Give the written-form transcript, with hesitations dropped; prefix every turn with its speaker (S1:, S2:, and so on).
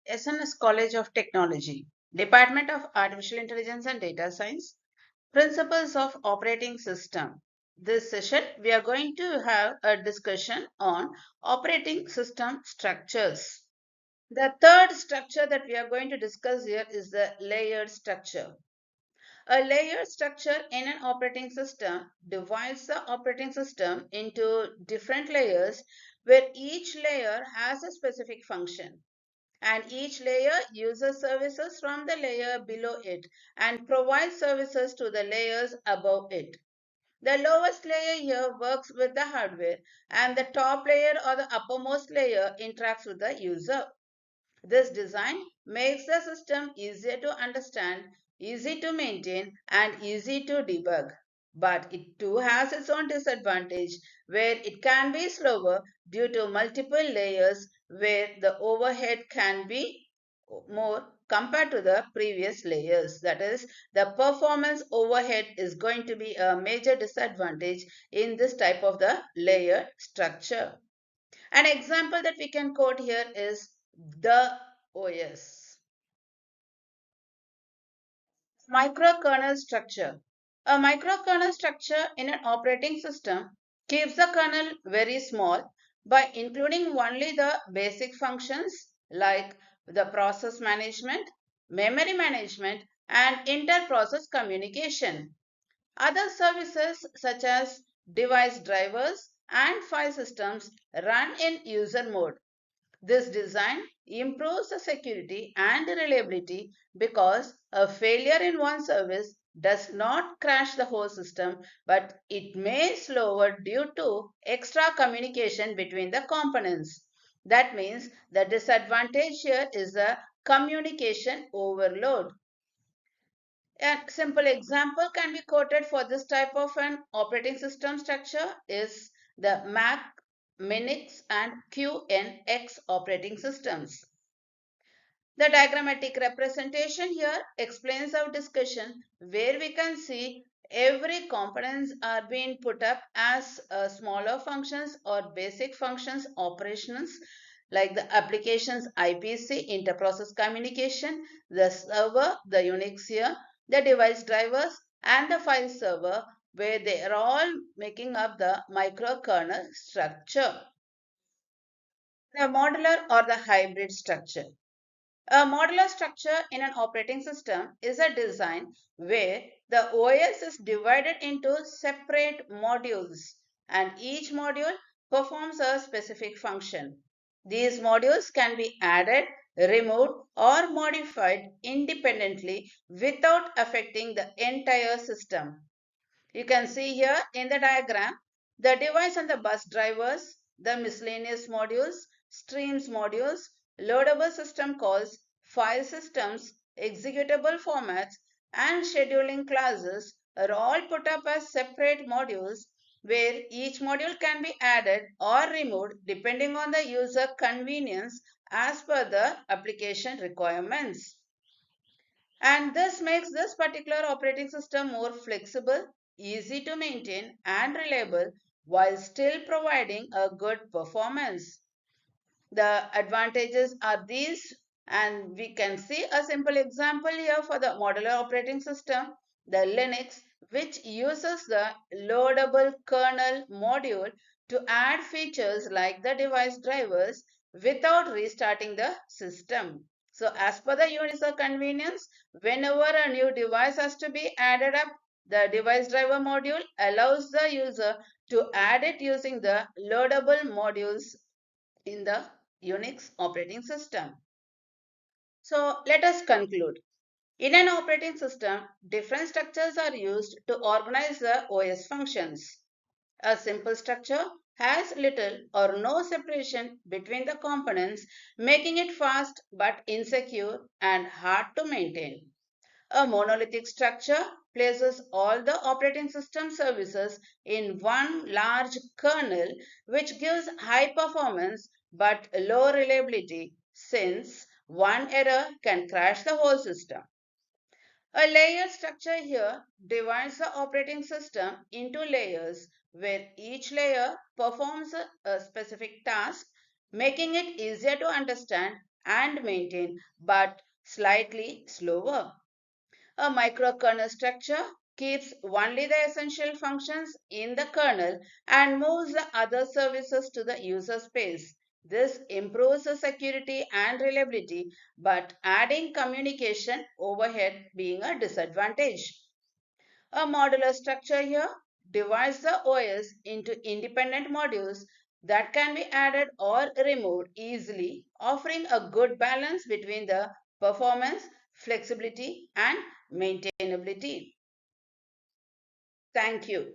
S1: SNS College of Technology, Department of Artificial Intelligence and Data Science, Principles of Operating System. This session, we are going to have a discussion on operating system structures. The third structure that we are going to discuss here is the layered structure. A layered structure in an operating system divides the operating system into different layers where each layer has a specific function, and each layer uses services from the layer below it and provides services to the layers above it. The lowest layer here works with the hardware, and the top layer or the uppermost layer interacts with the user. This design makes the system easier to understand, easy to maintain, and easy to debug. But it too has its own disadvantage where it can be slower due to multiple layers where the overhead can be more compared to the previous layers. That is, the performance overhead is going to be a major disadvantage in this type of the layered structure. An example that we can quote here is the OS. Microkernel structure. A microkernel structure in an operating system keeps the kernel very small by including only the basic functions like the process management, memory management, and inter-process communication. Other services such as device drivers and file systems run in user mode. This design improves the security and reliability because a failure in one service does not crash the whole system, but it may slower due to extra communication between the components. That means the disadvantage here is the communication overload. A simple example can be quoted for this type of an operating system structure is the Mac, Minix, and QNX operating systems. The diagrammatic representation here explains our discussion where we can see every components are being put up as smaller functions or basic functions operations like the applications IPC, interprocess communication, the server, the Unix here, the device drivers, and the file server, where they are all making up the microkernel structure. The modular or the hybrid structure. A modular structure in an operating system is a design where the OS is divided into separate modules and each module performs a specific function. These modules can be added, removed, or modified independently without affecting the entire system. You can see here in the diagram the device and the bus drivers, the miscellaneous modules, streams modules, loadable system calls, file systems, executable formats, and scheduling classes are all put up as separate modules where each module can be added or removed depending on the user convenience as per the application requirements. And this makes this particular operating system more flexible, easy to maintain, and reliable while still providing a good performance. The advantages are these, and we can see a simple example here for the modular operating system, the Linux, which uses the loadable kernel module to add features like the device drivers without restarting the system. So, as per the user convenience, whenever a new device has to be added up, the device driver module allows the user to add it using the loadable modules in the Unix operating system. So let us conclude. In an operating system, different structures are used to organize the OS functions. A simple structure has little or no separation between the components, making it fast but insecure and hard to maintain. A monolithic structure places all the operating system services in one large kernel, which gives high performance but low reliability since one error can crash the whole system. A layer structure here divides the operating system into layers where each layer performs a specific task, making it easier to understand and maintain, but slightly slower. A microkernel structure keeps only the essential functions in the kernel and moves the other services to the user space. This improves the security and reliability, but adding communication overhead being a disadvantage. A modular structure here divides the OS into independent modules that can be added or removed easily, offering a good balance between the performance, flexibility, and maintainability. Thank you.